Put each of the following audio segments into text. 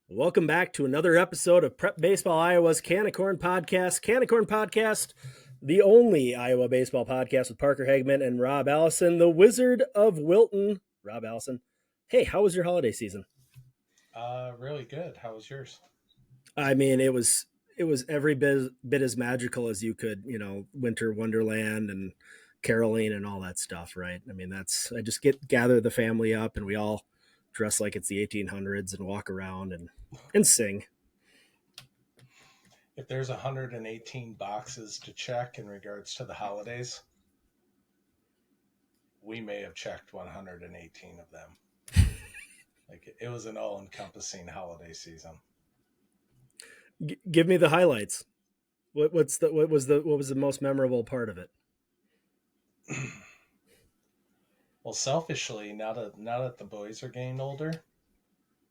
Welcome back to another episode of Prep Baseball Iowa's Canicorn Podcast. Canicorn Podcast, the only Iowa baseball podcast with Parker Hageman and Rob Allison, the Wizard of Wilton. Rob Allison. Hey, how was your holiday season? Really good. How was yours? I mean, it was every bit as magical as you could, Winter Wonderland and caroling and all that stuff, right? I mean, I just gather the family up and we all dress like it's the 1800s and walk around and sing. If there's 118 boxes to check in regards to the holidays, we may have checked 118 of them. Like it was an all-encompassing holiday season. Give me the highlights. What was the most memorable part of it? Well, selfishly, now that the boys are getting older,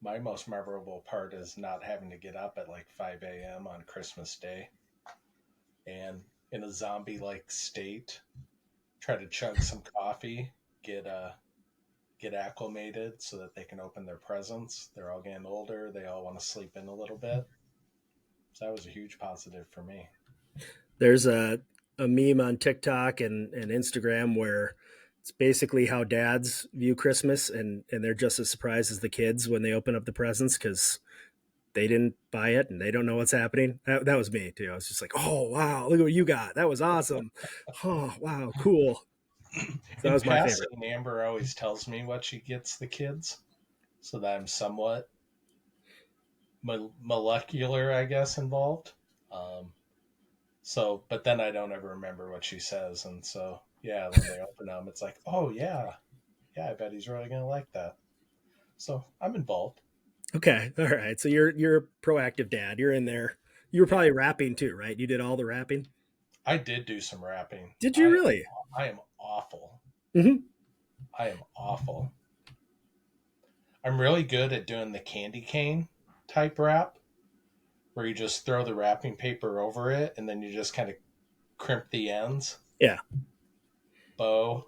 my most memorable part is not having to get up at like 5 a.m. on Christmas Day and in a zombie-like state, try to chug some coffee, get acclimated so that they can open their presents. They're all getting older. They all want to sleep in a little bit. So that was a huge positive for me. There's a meme on TikTok and Instagram where it's basically how dads view Christmas, and they're just as surprised as the kids when they open up the presents because they didn't buy it and they don't know what's happening. That was me too. I was just like, oh wow, look what you got. That was awesome. Oh wow, cool. So that was my favorite. Amber always tells me what she gets the kids, so that I'm somewhat molecular, I guess, involved. But then I don't ever remember what she says, and so yeah, when they open them, it's like, oh yeah, I bet he's really gonna like that. So I'm involved. Okay, all right. So you're a proactive dad. You're in there. You were probably rapping too, right? You did all the rapping. I did do some rapping. Did you really? I am awful. Mm-hmm. I am awful. I'm really good at doing the candy cane type rap, where you just throw the wrapping paper over it and then you just kind of crimp the ends. Yeah. Bow,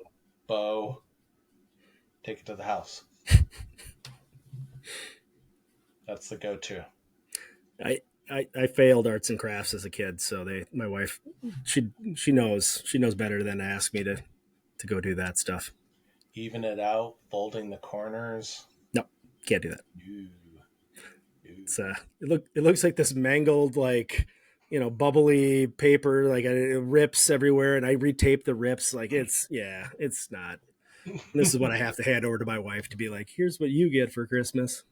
take it to the house. That's the go-to. I failed arts and crafts as a kid, so my wife she knows better than to ask me to go do that stuff. Even it out, folding the corners. No, can't do that. It's it looks like this mangled bubbly paper, like it rips everywhere, and I retape the rips. Like it's not. This is what I have to hand over to my wife to be like, here's what you get for Christmas.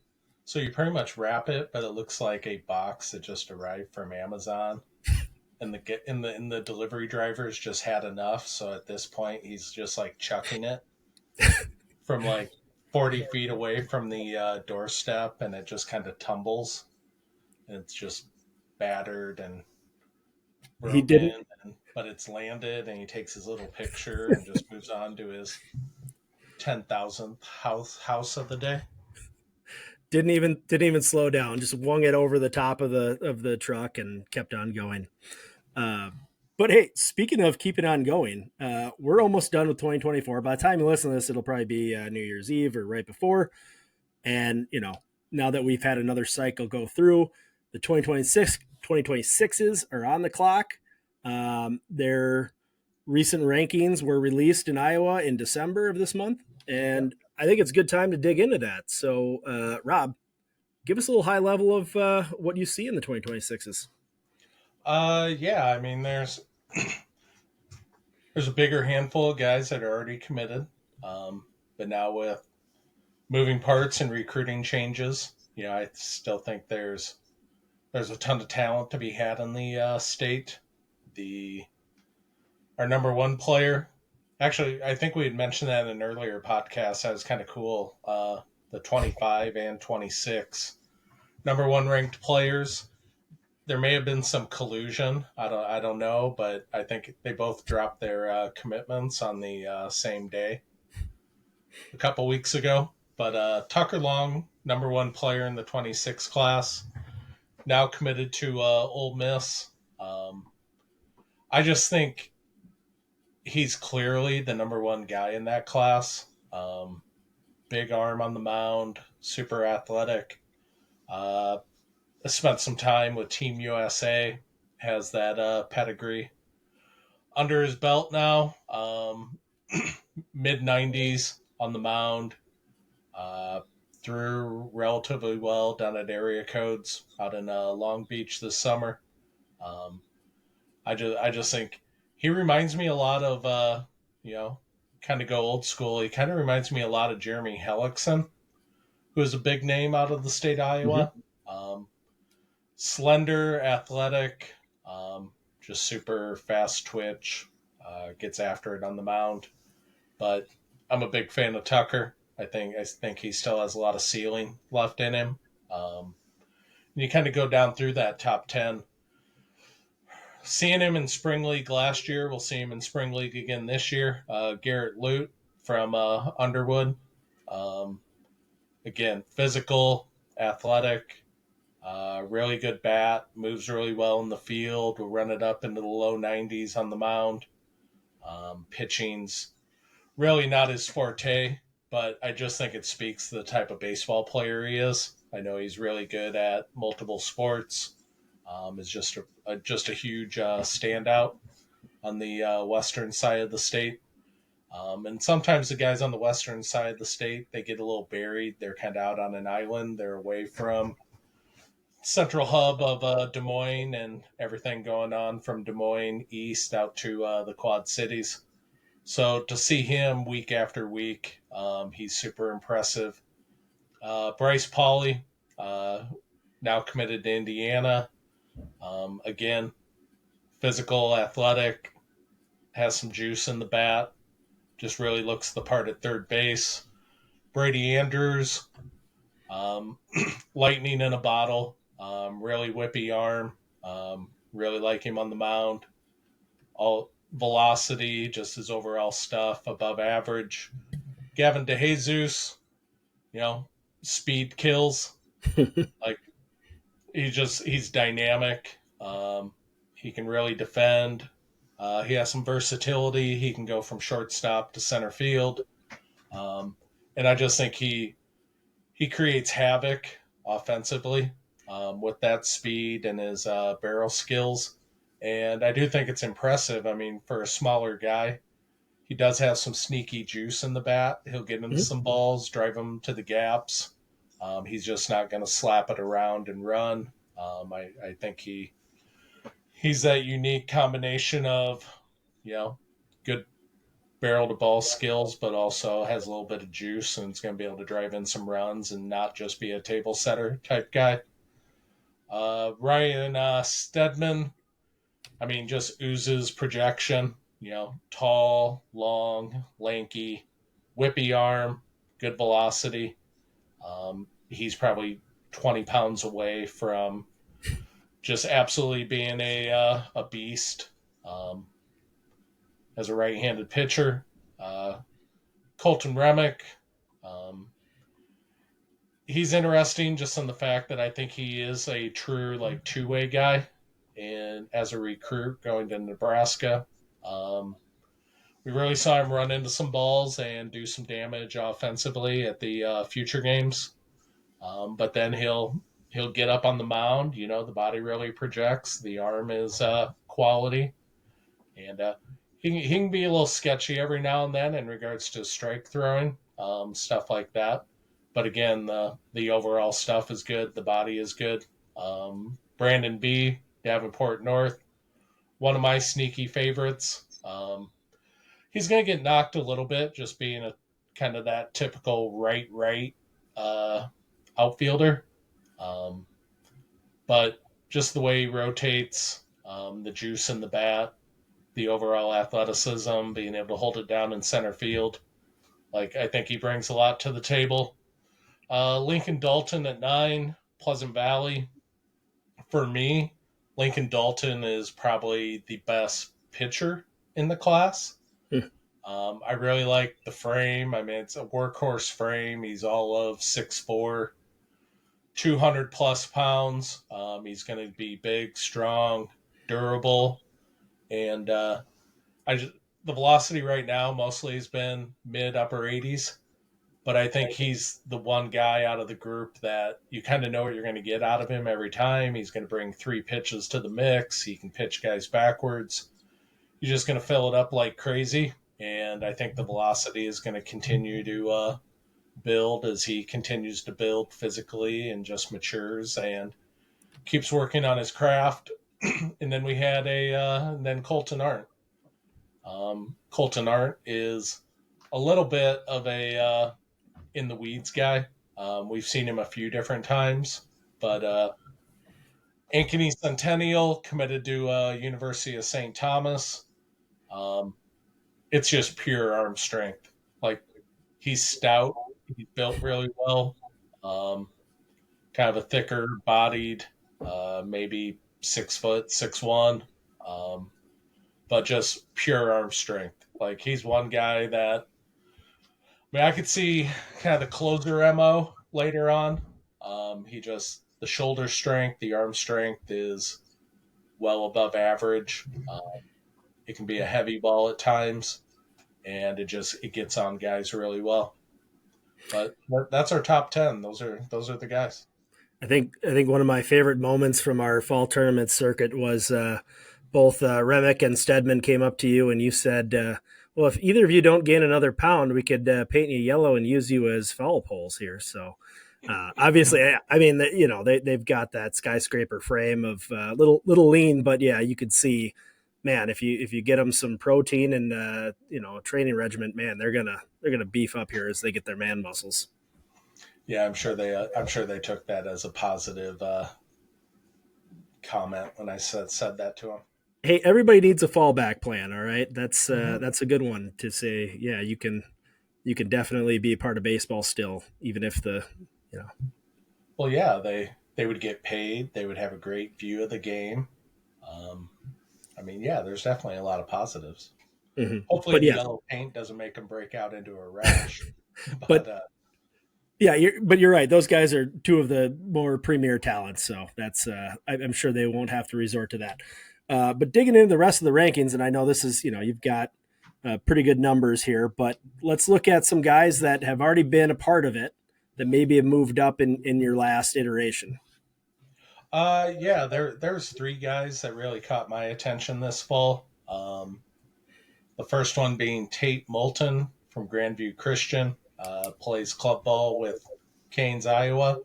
So you pretty much wrap it, but it looks like a box that just arrived from Amazon, and the delivery drivers just had enough. So at this point, he's just like chucking it from like 40 feet away from the doorstep, and it just kind of tumbles, and it's just battered and broken. He didn't, but it's landed, and he takes his little picture and just moves on to his 10,000th house of the day. Didn't even slow down. Just wung it over the top of the truck and kept on going. But hey, speaking of keeping on going, we're almost done with 2024. By the time you listen to this, it'll probably be New Year's Eve or right before. And now that we've had another cycle go through, the 2026s are on the clock. Their recent rankings were released in Iowa in December of this month, and I think it's a good time to dig into that. So, Rob, give us a little high level of what you see in the 2026s. Yeah, I mean, there's a bigger handful of guys that are already committed, but now with moving parts and recruiting changes, I still think there's a ton of talent to be had in the state. Our number one player, actually, I think we had mentioned that in an earlier podcast. That was kind of cool. The 25 and 26 number one ranked players. There may have been some collusion. I don't know, but I think they both dropped their commitments on the same day a couple weeks ago. But Tucker Long, number one player in the 26 class, now committed to Ole Miss. I just think he's clearly the number one guy in that class. Big arm on the mound, super athletic. spent some time with Team USA, has that pedigree under his belt now. Mid 90s on the mound, uh, threw relatively well down at area codes out in Long Beach this summer. Um, I just think he reminds me a lot of you know, kind of go old school. He kind of reminds me a lot of Jeremy Hellickson, who is a big name out of the state of Hmm. Iowa. Um, Slender, athletic, just super fast twitch, gets after it on the mound. But I'm a big fan of Tucker. I think he still has a lot of ceiling left in him. Um, and you kind of go down through that top 10. Seeing him in spring league last year, we'll see him in spring league again this year. Garrett Lute from Underwood. Um, Again, physical, athletic, really good bat, moves really well in the field. Will run it up into the low 90s on the mound. Pitching's really not his forte, but I just think it speaks to the type of baseball player he is. I know he's really good at multiple sports. Is just a huge standout on the western side of the state. And sometimes the guys on the western side of the state they get a little buried. They're kind of out on an island. They're away from central hub of Des Moines and everything going on from Des Moines east out to the Quad Cities. So to see him week after week, he's super impressive. Bryce Pauly, uh, now committed to Indiana. Again, physical, athletic, has some juice in the bat, just really looks the part at third base. Brady Andrews, um, lightning in a bottle, really whippy arm, really like him on the mound. All velocity, just his overall stuff above average. Gavin DeJesus, you know, speed kills. Like he's dynamic. He can really defend. He has some versatility. He can go from shortstop to center field. Um, and I just think he creates havoc offensively with that speed and his barrel skills. And I do think it's impressive. I mean, for a smaller guy, he does have some sneaky juice in the bat. He'll get into Hmm. some balls, drive them to the gaps. He's just not going to slap it around and run. I think he's that unique combination of, you know, good barrel to ball skills, but also has a little bit of juice and is going to be able to drive in some runs and not just be a table setter type guy. Ryan Stedman, I mean, just oozes projection. You know, tall, long, lanky, whippy arm, good velocity. He's probably 20 pounds away from just absolutely being a beast as a right-handed pitcher. Uh, Colton Remick, um, he's interesting just in the fact that I think he is a true like two-way guy, and as a recruit going to Nebraska, um, we really saw him run into some balls and do some damage offensively at the future games. But then he'll get up on the mound. You know, the body really projects. The arm is quality, and he can be a little sketchy every now and then in regards to strike throwing, stuff like that. But again, the overall stuff is good. The body is good. Brandon B, Davenport North, one of my sneaky favorites. He's going to get knocked a little bit, just being a kind of that typical right uh, outfielder. Um, but just the way he rotates, the juice in the bat, the overall athleticism, being able to hold it down in center field. Like I think he brings a lot to the table. Lincoln Dalton at 9, Pleasant Valley. For me, Lincoln Dalton is probably the best pitcher in the class. I really like the frame. I mean, it's a workhorse frame. He's all of 6'4", 200 plus pounds. He's going to be big, strong, durable, and I just the velocity right now mostly has been mid upper 80s. but I think he's the one guy out of the group that you kind of know what you're going to get out of him every time. He's going to bring three pitches to the mix. He can pitch guys backwards. He's just going to fill it up like crazy. And I think the velocity is going to continue to build as he continues to build physically and just matures and keeps working on his craft. And then we had then Colton Arndt. Colton Arndt is a little bit of a in the weeds guy. We've seen him a few different times, but Ankeny Centennial committed to University of St. Thomas. Um, it's just pure arm strength. Like he's stout, he's built really well. Um, Kind of a thicker bodied, maybe 6 foot, 6'1", but just pure arm strength. Like he's one guy that I could see kind of the closer mo later on. He just the shoulder strength, the arm strength is well above average. It can be a heavy ball at times, and it gets on guys really well. But that's our top 10. Those are the guys. I think one of my favorite moments from our fall tournament circuit was both Remick and Stedman came up to you and you said, "Well, if either of you don't gain another pound, we could paint you yellow and use you as foul poles here." So obviously, I mean, they've got that skyscraper frame of little lean, but yeah, you could see, man, if you get them some protein and training regimen, man, they're gonna beef up here as they get their man muscles. Yeah, I'm sure they took that as a positive comment when I said that to him. Hey, everybody needs a fallback plan. All right, that's Mm-hmm. that's a good one to say. Yeah, you can definitely be a part of baseball still, even if you know. Well, yeah, they would get paid. They would have a great view of the game. Um, I mean, yeah, there's definitely a lot of positives. Hopefully, But the yeah, yellow paint doesn't make them break out into a rash. But but yeah, you're right. Those guys are two of the more premier talents, so that's I'm sure they won't have to resort to that. But digging into the rest of the rankings, and I know this is you've got pretty good numbers here, but let's look at some guys that have already been a part of it that maybe have moved up in your last iteration. yeah, there's three guys that really caught my attention this fall. The first one being Tate Moulton from Grandview Christian, plays club ball with Canes, Iowa.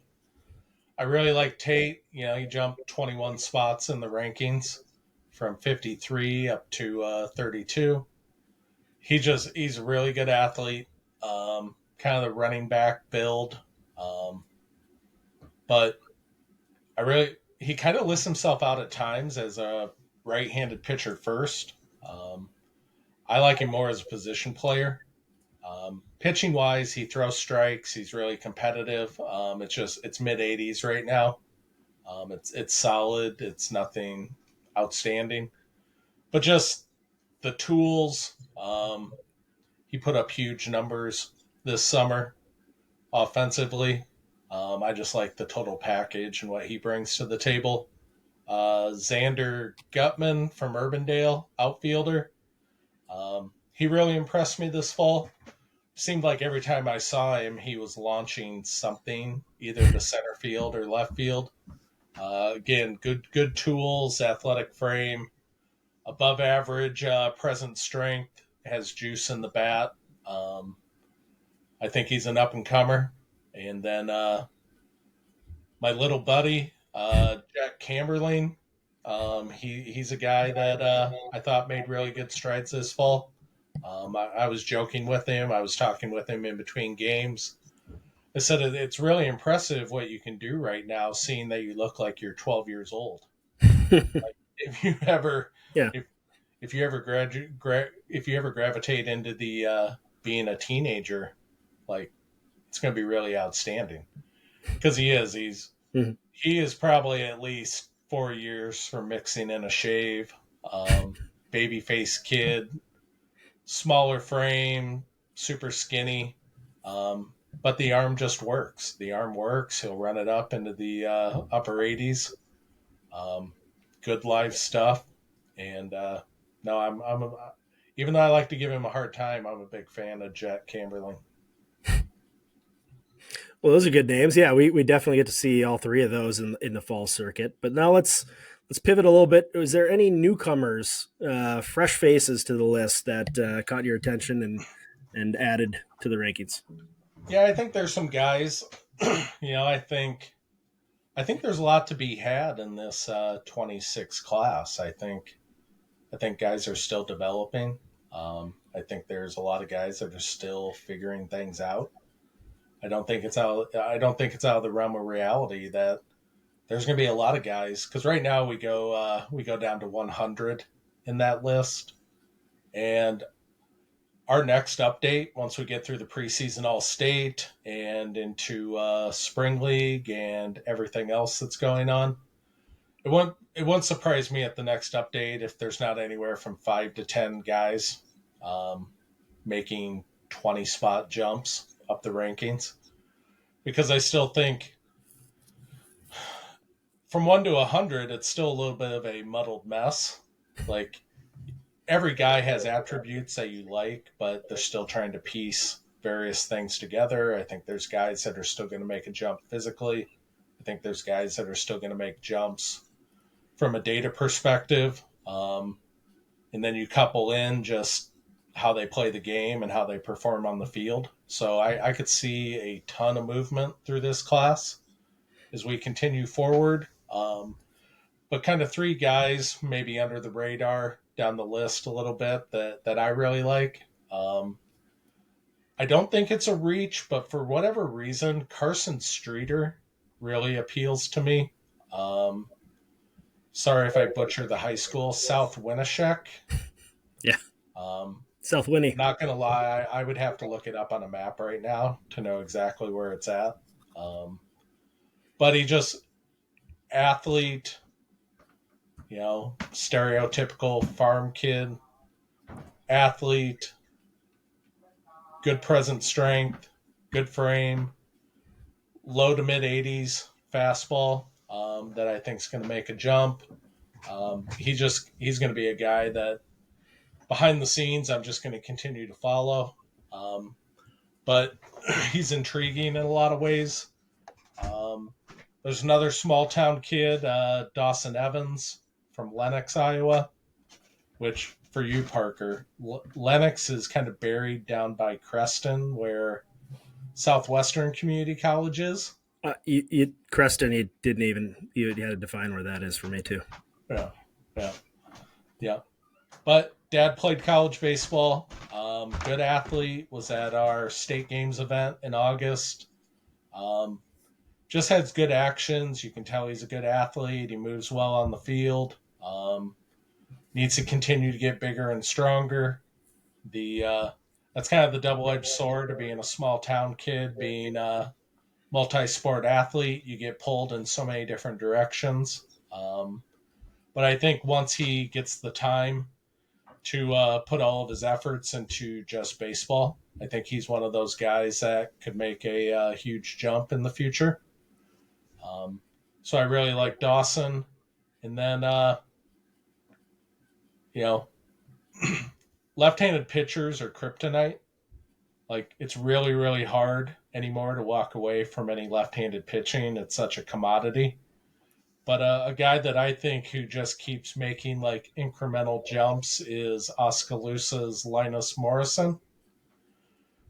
I really like Tate. You know, he jumped 21 spots in the rankings from 53 up to 32. He's a really good athlete. Kind of the running back build, um, but he kind of lists himself out at times as a right-handed pitcher first. Um, I like him more as a position player. Pitching wise, he throws strikes. He's really competitive. It's mid 80s right now. It's solid. It's nothing outstanding, but just the tools. He put up huge numbers this summer offensively. I just like the total package and what he brings to the table. Xander Gutman from Urbandale, outfielder. He really impressed me this fall. Seemed like every time I saw him, he was launching something, either to center field or left field. Again, good tools, athletic frame, above average present strength, has juice in the bat. Um, I think he's an up and comer. And then my little buddy, Jack Camberling, he's a guy that I thought made really good strides this fall. I was joking with him. I was talking with him in between games. I said it's really impressive what you can do right now, seeing that you look like you're 12 years old. If you ever, Yeah. if if you ever if you ever gravitate into the being a teenager, like it's going to be really outstanding because he is. Mhm. He is probably at least 4 years from mixing in a shave. Baby face kid, smaller frame, super skinny. But the arm just works. The arm works. He'll run it up into the upper 80s. Um, Good live stuff. And no, even though I like to give him a hard time, I'm a big fan of Jack Camberling. Well, those are good names. Yeah, we definitely get to see all three of those in the fall circuit. But now let's pivot a little bit. Is there any newcomers, fresh faces to the list that caught your attention and added to the rankings? Yeah, I think there's some guys. I think there's a lot to be had in this 26 class. I think guys are still developing. I think there's a lot of guys that are still figuring things out. I don't think it's out of the realm of reality that there's going to be a lot of guys, because right now we go down to 100 in that list, and our next update, once we get through the preseason all state and into spring league and everything else that's going on, it won't surprise me at the next update if there's not anywhere from 5 to 10 guys um, making 20 spot jumps up the rankings, because I still think from 1 to 100 it's still a little bit of a muddled mess. Like, every guy has attributes that you like, but they're still trying to piece various things together. I think there's guys that are still going to make a jump physically. I think there's guys that are still going to make jumps from a data perspective. And then you couple in just how they play the game and how they perform on the field. So I could see a ton of movement through this class as we continue forward. But kind of three guys maybe under the radar down the list a little bit that I really like. I don't think it's a reach, but for whatever reason, Carson Streeter really appeals to me. Um, Sorry if I butcher the high school, South Winneshek. Yeah, Um, South Winnie. Not gonna lie, I would have to look it up on a map right now to know exactly where it's at. Um, but he just athlete, stereotypical farm kid, athlete, good present strength, good frame, low to mid 80s fastball that I think is going to make a jump. He's going to be a guy that behind the scenes I'm just going to continue to follow. Um, but he's intriguing in a lot of ways. Um, there's another small town kid, Dawson Evans from Lenox, Iowa, which for you, Parker, Lenox is kind of buried down by Creston, where Southwestern Community College is. Creston, you didn't even you had to define where that is for me too. Yeah, yeah, yeah. But Dad played college baseball. Good athlete. Was at our state games event in August. Um, just has good actions. You can tell he's a good athlete. He moves well on the field. Needs to continue to get bigger and stronger. The That's kind of the double-edged sword of being a small town kid, being a multi-sport athlete. You get pulled in so many different directions. But I think once he gets the time to put all of his efforts into just baseball, I think he's one of those guys that could make a huge jump in the future. Um, so I really like Dawson. And then, you know, left-handed pitchers are kryptonite. Like, it's really, really hard anymore to walk away from any left-handed pitching. It's such a commodity. But a guy that I think who just keeps making like incremental jumps is Oskaloosa's Linus Morrison.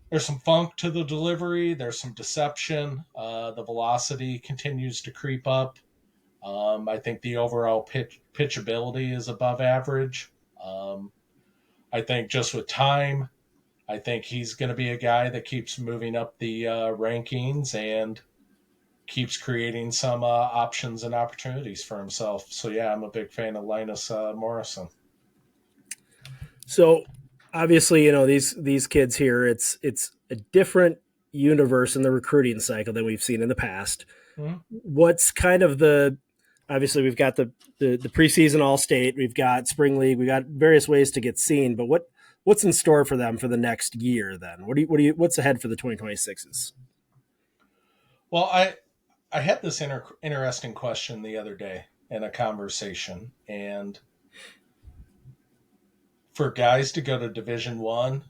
There's some funk to the delivery. There's some deception. The velocity continues to creep up. I think the overall pitchability is above average. I think just with time, I think he's going to be a guy that keeps moving up the rankings and keeps creating some options and opportunities for himself. So yeah, I'm a big fan of Linus Morrison. So obviously, these kids here. It's a different universe in the recruiting cycle than we've seen in the past. Mm-hmm. What's kind of the obviously we've got the preseason all state, we've got spring league, we got various ways to get seen, but what's in store for them for the next year then? What's ahead for the 2026s? Well, I had this interesting question the other day in a conversation, and for guys to go to Division 1,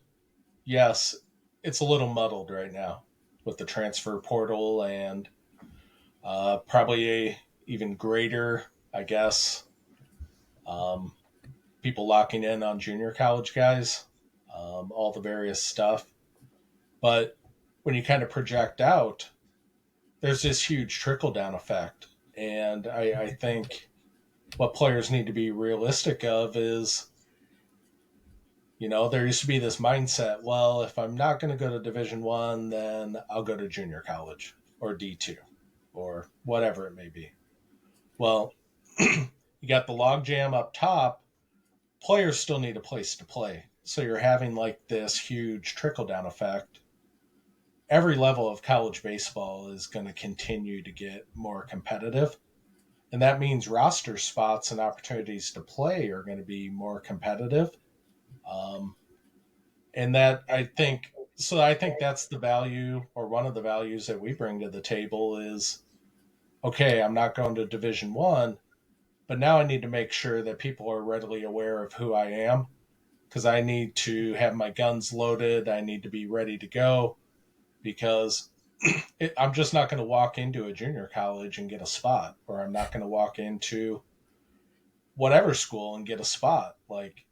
yes, it's a little muddled right now. with the transfer portal and probably a even greater, I guess, um, people locking in on junior college guys, all the various stuff. But when you kind of project out, there's this huge trickle down effect. And I think what players need to be realistic of is, there used to be this mindset, well, if I'm not going to go to Division One, then I'll go to junior college or D2 or whatever it may be. Well, you got the logjam up top. Players still need a place to play. So you're having like this huge trickle down effect. Every level of college baseball is going to continue to get more competitive. And that means roster spots and opportunities to play are going to be more competitive. Um, and that I think that's the value, or one of the values that we bring to the table is, okay, I'm not going to Division One, but now I need to make sure that people are readily aware of who I am, because I need to have my guns loaded. I need to be ready to go, because I'm just not going to walk into a junior college and get a spot, or I'm not going to walk into whatever school and get a spot. Like,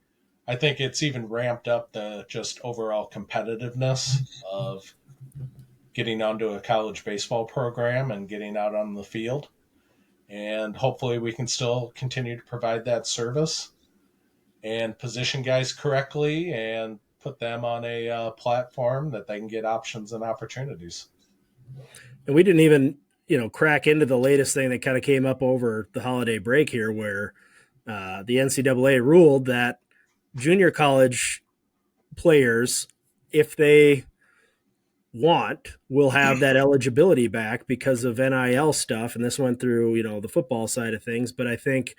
I think it's even ramped up the just overall competitiveness of getting onto a college baseball program and getting out on the field. And hopefully we can still continue to provide that service and position guys correctly and put them on a platform that they can get options and opportunities. And we didn't even, crack into the latest thing that kind of came up over the holiday break here, where the NCAA ruled that junior college players, if they want, will have that eligibility back because of NIL stuff. And this went through, the football side of things. But I think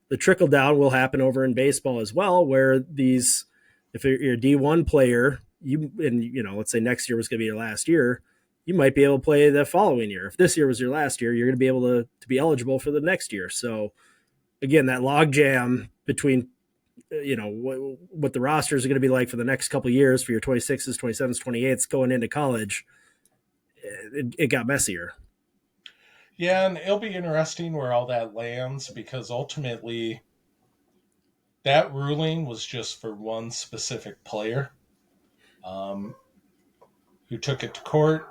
the trickle down will happen over in baseball as well, where if you're a D1 player, let's say next year was going to be your last year, you might be able to play the following year. If this year was your last year, you're going to be able to be eligible for the next year. So again, that log jam between what the rosters are going to be like for the next couple of years for your 26s, 27s, 28s going into college, it got messier. Yeah, and it'll be interesting where all that lands, because ultimately that ruling was just for one specific player, um, who took it to court.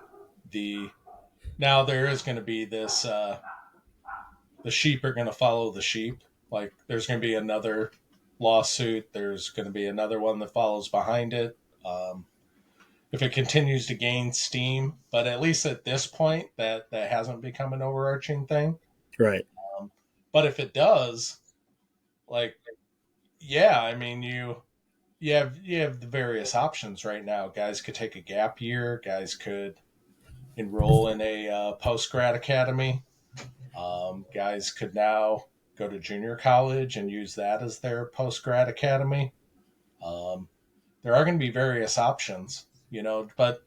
The Now there is going to be this the sheep are going to follow the sheep. Like, there's going to be another lawsuit. There's going to be another one that follows behind it. If it continues to gain steam, but at least at this point, that hasn't become an overarching thing. Right. But if it does, like, yeah, I mean, you have the various options right now. Guys could take a gap year. Guys could enroll in a post grad academy. Guys could now go to junior college and use that as their post grad academy. Um, there are going to be various options, but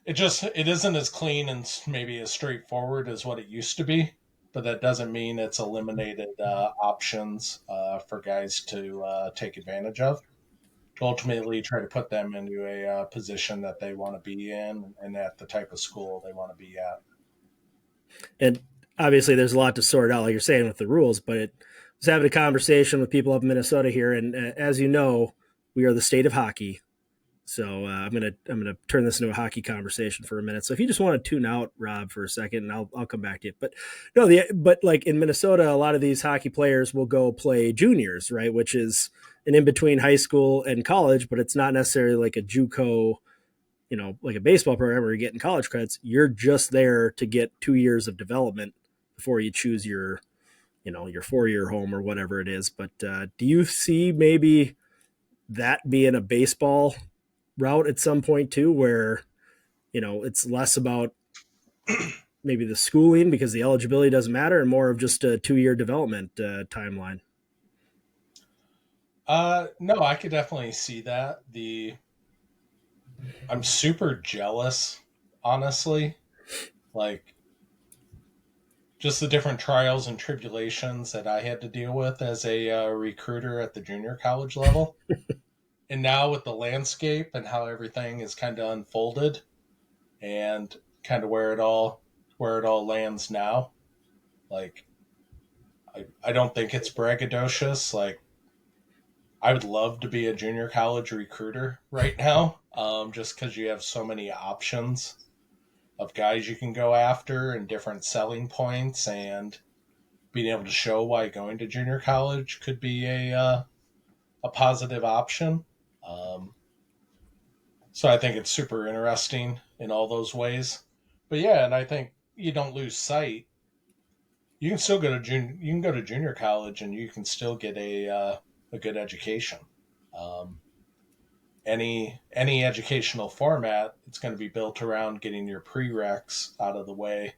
it isn't as clean and maybe as straightforward as what it used to be. But that doesn't mean it's eliminated options for guys to take advantage of, to ultimately try to put them into a position that they want to be in and at the type of school they want to be at. And obviously, there's a lot to sort out, like you're saying, with the rules. But I was having a conversation with people up in Minnesota here, and as you know, we are the state of hockey. So I'm gonna turn this into a hockey conversation for a minute. So if you just want to tune out, Rob, for a second, and I'll come back to you. But no, but like in Minnesota, a lot of these hockey players will go play juniors, right, which is an in between high school and college, but it's not necessarily like a JUCO, like a baseball program where you're getting college credits. You're just there to get 2 years of development before you choose your 4 year home or whatever it is. But do you see maybe that being a baseball route at some point too, where it's less about maybe the schooling because the eligibility doesn't matter, and more of just a 2 year development timeline? No, I could definitely see that. I'm super jealous, honestly. Like, just the different trials and tribulations that I had to deal with as a recruiter at the junior college level. And now with the landscape and how everything is kind of unfolded, and kind of where it all lands now. Like I don't think it's braggadocious. Like I would love to be a junior college recruiter right now, just because you have so many options of guys you can go after and different selling points, and being able to show why going to junior college could be a positive option. Um, so I think it's super interesting in all those ways. But yeah, and I think you don't lose sight. You can still go to you can go to junior college and you can still get a good education. Um, any educational format, it's going to be built around getting your prereqs out of the way,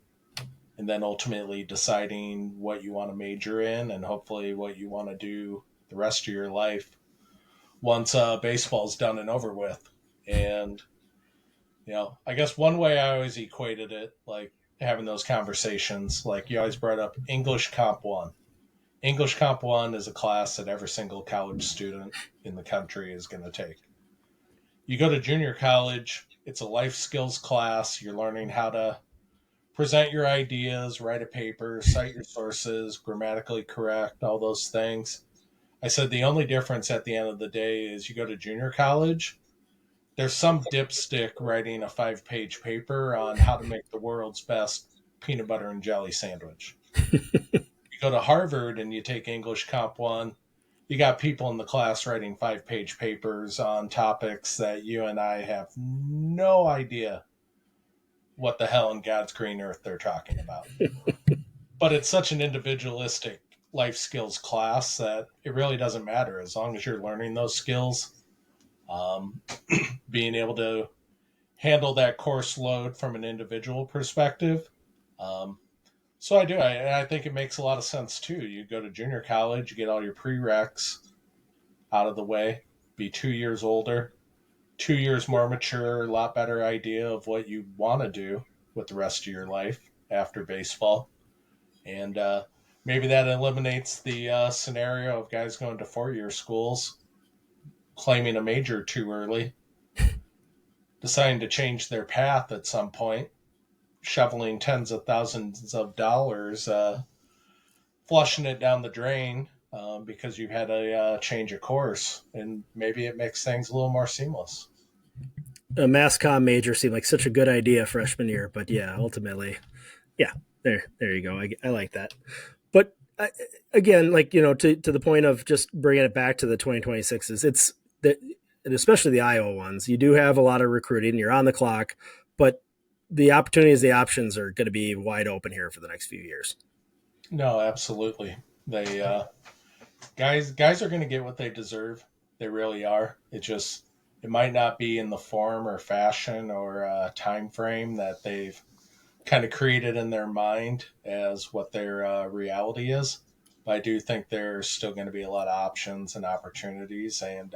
and then ultimately deciding what you want to major in and hopefully what you want to do the rest of your life once baseball's done and over with. And I guess one way I always equated it, like having those conversations, like you always brought up English Comp 1. English Comp 1 is a class that every single college student in the country is going to take. You go to junior college, it's a life skills class. You're learning how to present your ideas, write a paper, cite your sources, grammatically correct, all those things. I said the only difference at the end of the day is you go to junior college, there's some dipstick writing a 5-page paper on how to make the world's best peanut butter and jelly sandwich. You go to Harvard and you take English Comp 1, you got people in the class writing 5-page papers on topics that you and I have no idea what the hell in God's green earth they're talking about. But it's such an individualistic life skills class that it really doesn't matter as long as you're learning those skills. Um, Being able to handle that course load from an individual perspective. Um, so I do. I think it makes a lot of sense too. You go to junior college, you get all your prereqs out of the way, be 2 years older, 2 years more mature, a lot better idea of what you want to do with the rest of your life after baseball. And maybe that eliminates the scenario of guys going to 4-year schools, claiming a major too early, deciding to change their path at some point, shoveling tens of thousands of dollars, flushing it down the drain because you've had a change of course, and maybe it makes things a little more seamless. A mass comm major seemed like such a good idea freshman year, but yeah, ultimately, yeah, there you go. I like that. But again, like to the point of just bringing it back to the 2026s, it's that, and especially the Iowa ones. You do have a lot of recruiting. You're on the clock, but the opportunities, the options are going to be wide open here for the next few years. No, absolutely. They guys are going to get what they deserve. They really are. It might not be in the form or fashion or time frame that they've kind of created in their mind as what their reality is. But I do think there's still going to be a lot of options and opportunities and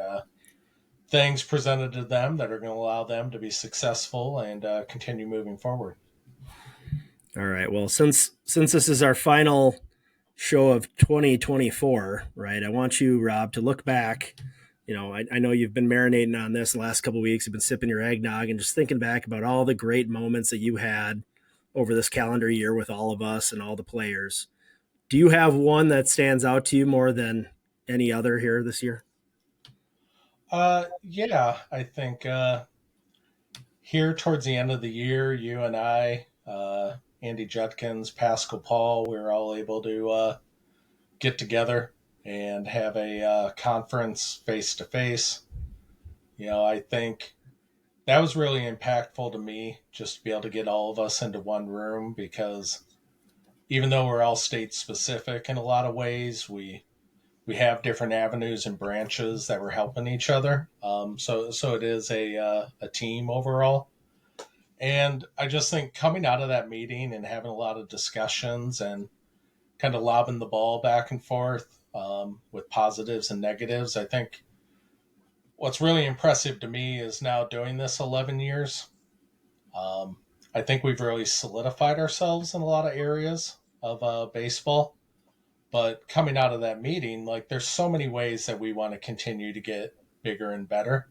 things presented to them that are going to allow them to be successful and continue moving forward. All right. Well, since this is our final show of 2024, right? I want you, Rob, to look back. I know you've been marinating on this the last couple of weeks. You've been sipping your eggnog and just thinking back about all the great moments that you had over this calendar year with all of us and all the players. Do you have one that stands out to you more than any other here this year? Yeah, I think here towards the end of the year, you and I, Andy Judkins, Pascal Paul, we were all able to get together and have a conference face to face. I think that was really impactful to me just to be able to get all of us into one room because even though we're all state specific in a lot of ways, we have different avenues and branches that we're helping each other. So it is a team overall. And I just think coming out of that meeting and having a lot of discussions and kind of lobbing the ball back and forth with positives and negatives, I think what's really impressive to me is now doing this 11 years. Um, I think we've really solidified ourselves in a lot of areas of baseball. But coming out of that meeting, like there's so many ways that we want to continue to get bigger and better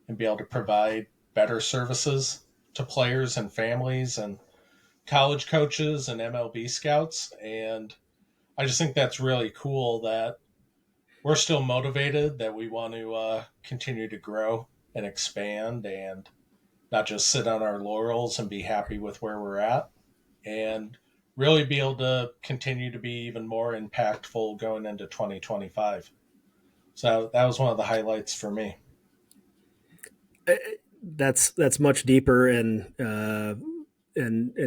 and be able to provide better services to players and families and college coaches and MLB scouts. And I just think that's really cool that we're still motivated, that we want to continue to grow and expand and not just sit on our laurels and be happy with where we're at, and really be able to continue to be even more impactful going into 2025. So that was one of the highlights for me. That's much deeper and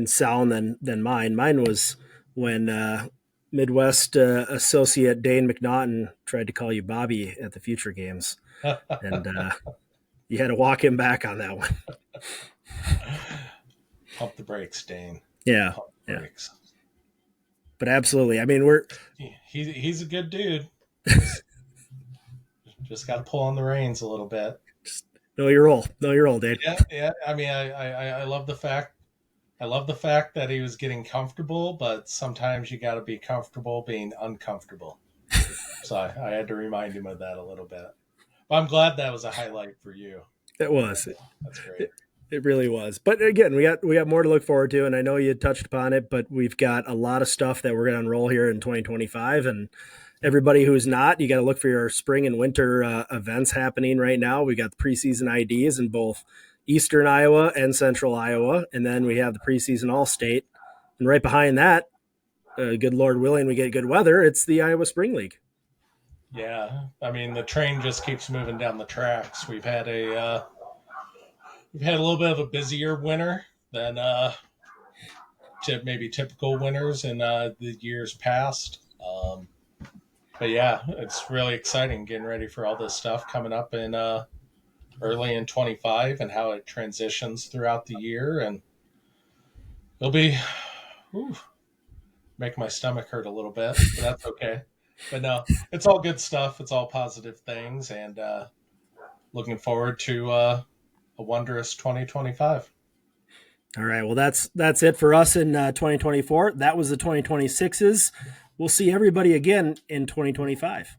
sound than mine. Mine was when Midwest associate Dane McNaughton tried to call you Bobby at the Future Games, and you had to walk him back on that one. Pump the brakes, Dane. Yeah, Pump the yeah, brakes. but absolutely. I mean, we're He's a good dude. Just got to pull on the reins a little bit. just know your role. Know your role, Dane. Yeah, yeah. I mean, I love the fact. I love the fact that he was getting comfortable, but sometimes you got to be comfortable being uncomfortable. So I had to remind him of that a little bit. But I'm glad that was a highlight for you. It was. That's great. It, it really was. But again, we got more to look forward to, and I know you touched upon it, but we've got a lot of stuff that we're going to unroll here in 2025, and everybody who's not, you got to look for your spring and winter events happening right now. We got the preseason IDs in both Eastern Iowa and Central Iowa, and then we have the preseason All State, and right behind that, good Lord willing, we get good weather. It's the Iowa Spring League. Yeah, I mean the train just keeps moving down the tracks. We've had a little bit of a busier winter than maybe typical winters in the years past. But yeah, it's really exciting getting ready for all this stuff coming up in early in 25 and how it transitions throughout the year. And it'll be, whew, make my stomach hurt a little bit, but that's okay. But no, it's all good stuff. It's all positive things. And looking forward to a wondrous 2025. All right. Well, that's it for us in 2024. That was the 2026s. We'll see everybody again in 2025.